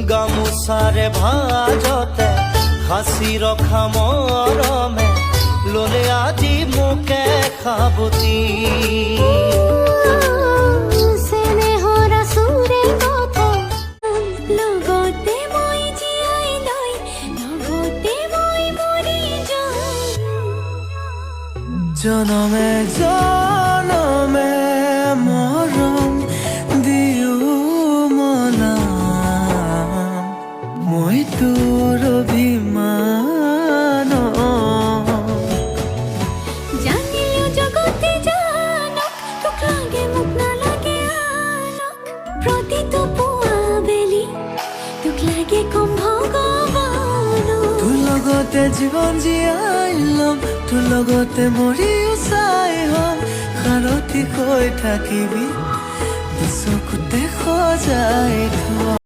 গামোচাৰে ভাজতে সাঁচি ৰখা মৰমে ললে আজি মোকে সাবতি জনমে জনমে মৰম দিও মনাম মই তোৰ অভিমান জানিলেও জগতে জানক তোক লাগে মোক নালাগে আনক প্ৰতিটো পুৱা বেলি তোক লাগে কম ভগৱান তোৰ লগতে জীৱন জীয়াই ল'ম তোৰ লগতে মৰিও চাই হ'ম সাৰথি হৈ থাকিবি চকুতে সজাই থ